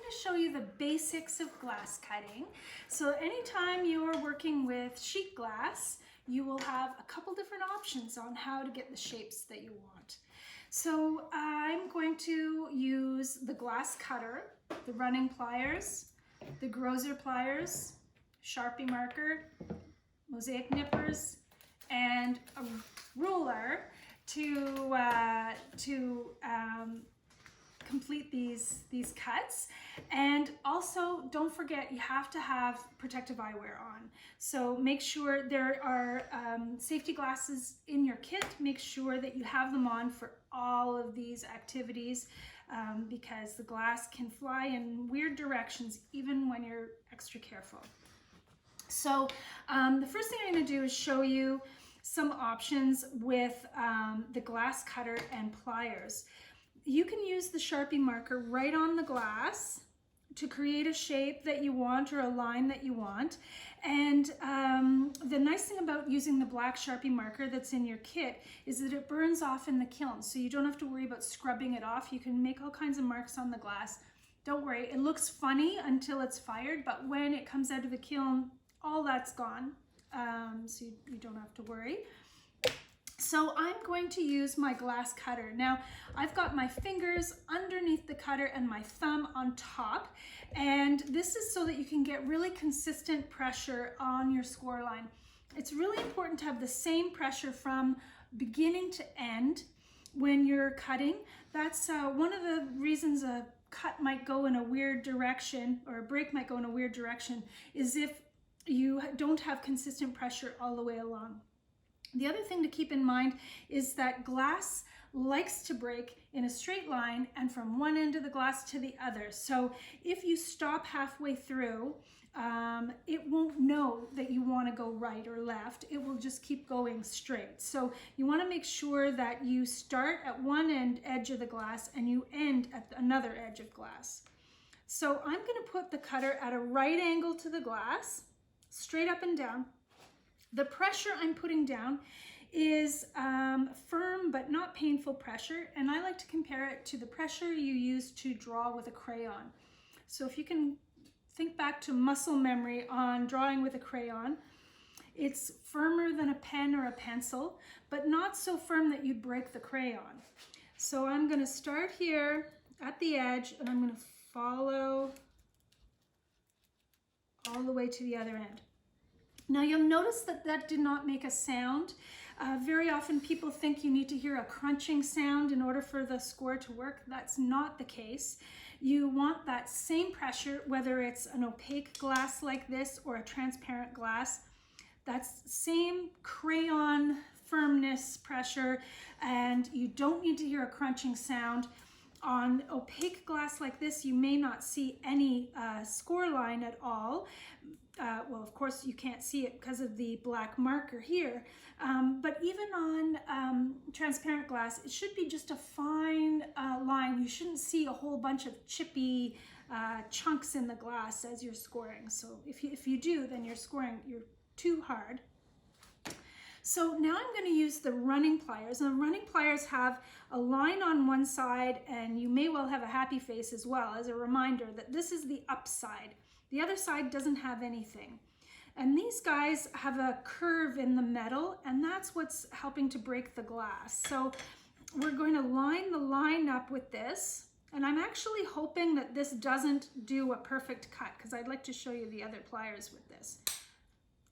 to show you the basics of glass cutting. So anytime you're working with sheet glass, you will have a couple different options on how to get the shapes that you want. So I'm going to use the glass cutter, the running pliers, the Grosser pliers, Sharpie marker, mosaic nippers, and a ruler to complete these cuts. And also don't forget, you have to have protective eyewear on. So make sure there are safety glasses in your kit. Make sure that you have them on for all of these activities because the glass can fly in weird directions even when you're extra careful. So the first thing I'm going to do is show you some options with the glass cutter and pliers. You can use the Sharpie marker right on the glass to create a shape that you want or a line that you want. And the nice thing about using the black Sharpie marker that's in your kit is that it burns off in the kiln, so you don't have to worry about scrubbing it off. You can make all kinds of marks on the glass. Don't worry, it looks funny until it's fired, but when it comes out of the kiln, all that's gone, so you don't have to worry. So I'm going to use my glass cutter. Now I've got my fingers underneath the cutter and my thumb on top, and this is so that you can get really consistent pressure on your score line. It's really important to have the same pressure from beginning to end when you're cutting. That's one of the reasons a cut might go in a weird direction, or a break might go in a weird direction, is if you don't have consistent pressure all the way along. The other thing to keep in mind is that glass likes to break in a straight line and from one end of the glass to the other. So if you stop halfway through, it won't know that you want to go right or left. It will just keep going straight. So you want to make sure that you start at one edge of the glass and you end at another edge of glass. So I'm going to put the cutter at a right angle to the glass, straight up and down. The pressure I'm putting down is firm but not painful pressure, and I like to compare it to the pressure you use to draw with a crayon. So if you can think back to muscle memory on drawing with a crayon, it's firmer than a pen or a pencil, but not so firm that you'd break the crayon. So I'm going to start here at the edge, and I'm going to follow all the way to the other end. Now you'll notice that that did not make a sound. Very often people think you need to hear a crunching sound in order for the score to work. That's not the case. You want that same pressure, whether it's an opaque glass like this or a transparent glass. That's same crayon firmness pressure, and you don't need to hear a crunching sound. On opaque glass like this, you may not see any score line at all. Well, of course you can't see it because of the black marker here, but even on transparent glass, it should be just a fine line. You shouldn't see a whole bunch of chippy chunks in the glass as you're scoring. So if you do, then you're too hard. So now I'm going to use the running pliers, and the running pliers have a line on one side, and you may well have a happy face as well, as a reminder that this is the upside. The other side doesn't have anything. And these guys have a curve in the metal, and that's what's helping to break the glass. So we're going to line the line up with this, and I'm actually hoping that this doesn't do a perfect cut, because I'd like to show you the other pliers with this.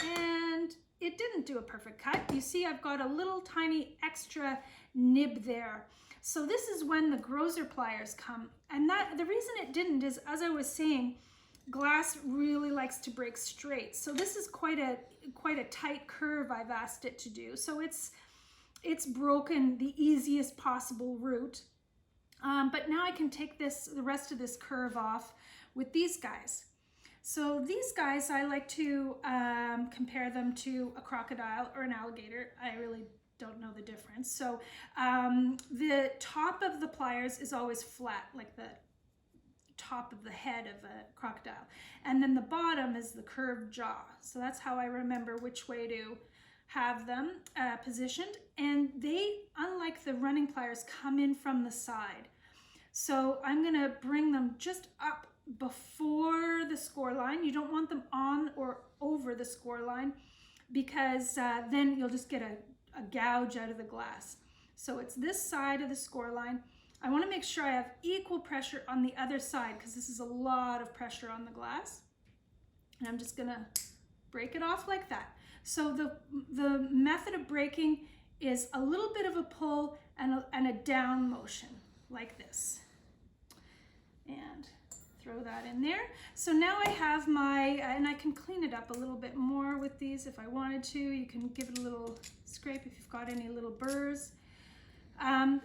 And it didn't do a perfect cut. You see I've got a little tiny extra nib there. So this is when the Grosser pliers come. And the reason it didn't is, as I was saying, glass really likes to break straight. So this is quite a tight curve I've asked it to do. So it's broken the easiest possible route. But now I can take the rest of this curve off with these guys. So these guys, I like to compare them to a crocodile or an alligator. I really don't know the difference. So the top of the pliers is always flat, like the top of the head of a crocodile. And then the bottom is the curved jaw. So that's how I remember which way to have them positioned. And they, unlike the running pliers, come in from the side. So I'm gonna bring them just up before the score line. You don't want them on or over the score line, because then you'll just get a gouge out of the glass. So it's this side of the score line. I want to make sure I have equal pressure on the other side, because this is a lot of pressure on the glass. And I'm just gonna break it off like that. So the method of breaking is a little bit of a pull and a down motion like this. And throw that in there. So now I have my, and I can clean it up a little bit more with these if I wanted to. You can give it a little scrape if you've got any little burrs.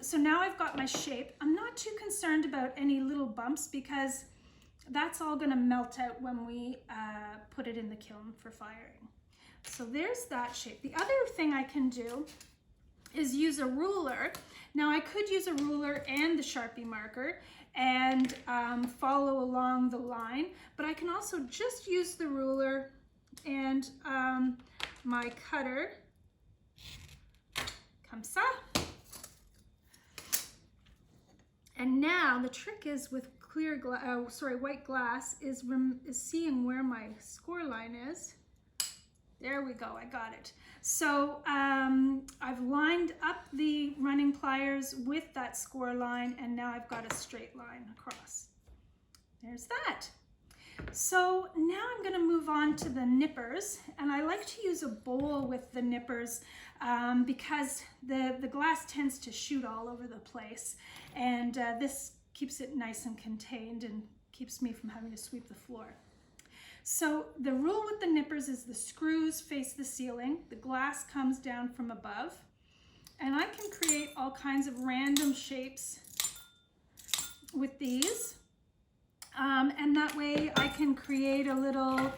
So now I've got my shape. I'm not too concerned about any little bumps, because that's all gonna melt out when we put it in the kiln for firing. So there's that shape. The other thing I can do is use a ruler. Now I could use a ruler and the Sharpie marker and follow along the line, but I can also just use the ruler and my cutter, comme ça. And now the trick is with white glass is seeing where my score line is. There we go, I got it. So I've lined up the running pliers with that score line, and now I've got a straight line across. There's that. So now I'm gonna move on to the nippers, and I like to use a bowl with the nippers because the glass tends to shoot all over the place, and this keeps it nice and contained and keeps me from having to sweep the floor. So the rule with the nippers is the screws face the ceiling, the glass comes down from above, and I can create all kinds of random shapes with these. And that way I can create a little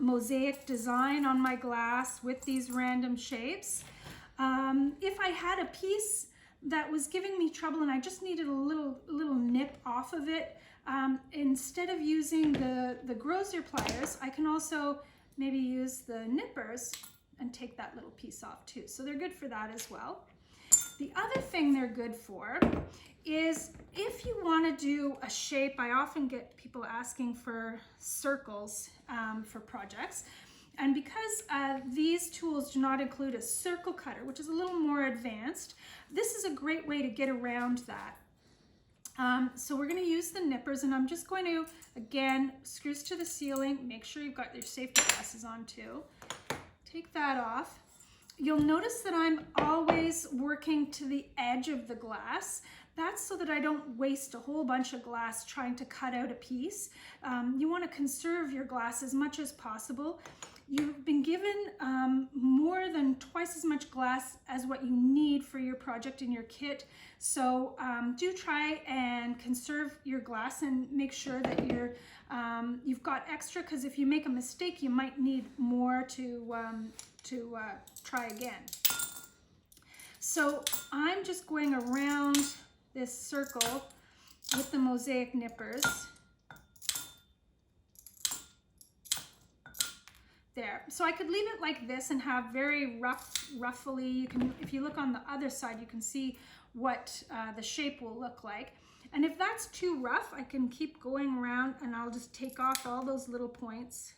mosaic design on my glass with these random shapes. If I had a piece that was giving me trouble and I just needed a little nip off of it, instead of using the Grosser pliers, I can also maybe use the nippers and take that little piece off too. So they're good for that as well. The other thing they're good for is if you want to do a shape. I often get people asking for circles for projects. And because these tools do not include a circle cutter, which is a little more advanced, this is a great way to get around that. So we're going to use the nippers, and I'm just going to, again, screws to the ceiling. Make sure you've got your safety glasses on too. Take that off. You'll notice that I'm always working to the edge of the glass. That's so that I don't waste a whole bunch of glass trying to cut out a piece. You want to conserve your glass as much as possible. You've been given more than twice as much glass as what you need for your project in your kit. So do try and conserve your glass and make sure that you've got extra, because if you make a mistake, you might need more to try again. So I'm just going around this circle with the mosaic nippers. There. So I could leave it like this and have very ruffly. You can, if you look on the other side, you can see what the shape will look like. And if that's too rough, I can keep going around and I'll just take off all those little points.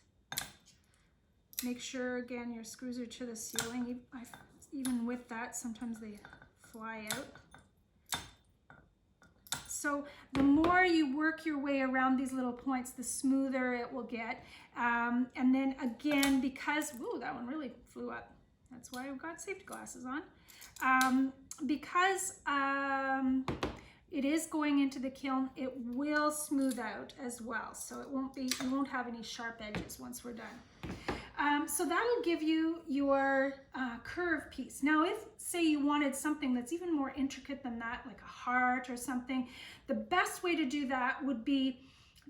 Make sure, again, your screws are to the ceiling. Even with that, sometimes they fly out. So the more you work your way around these little points, the smoother it will get. And then again, because, ooh, that one really flew up. That's why I've got safety glasses on. Because it is going into the kiln, it will smooth out as well. So it won't be, you won't have any sharp edges once we're done. So that'll give you your curve piece. Now, if, say, you wanted something that's even more intricate than that, like a heart or something, the best way to do that would be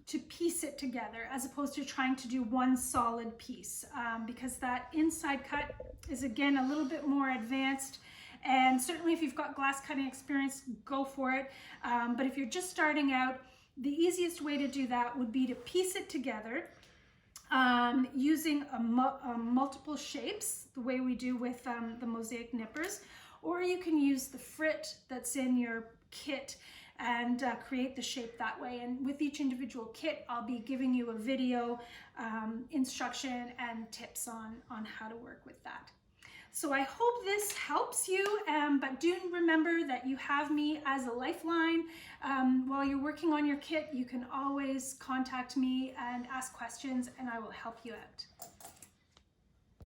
to piece it together as opposed to trying to do one solid piece, because that inside cut is, again, a little bit more advanced. And certainly if you've got glass cutting experience, go for it. But if you're just starting out, the easiest way to do that would be to piece it together using multiple shapes, the way we do with the mosaic nippers, or you can use the frit that's in your kit and create the shape that way. And with each individual kit, I'll be giving you a video instruction and tips on how to work with that. So I hope this helps you, but do remember that you have me as a lifeline. While you're working on your kit, you can always contact me and ask questions, and I will help you out.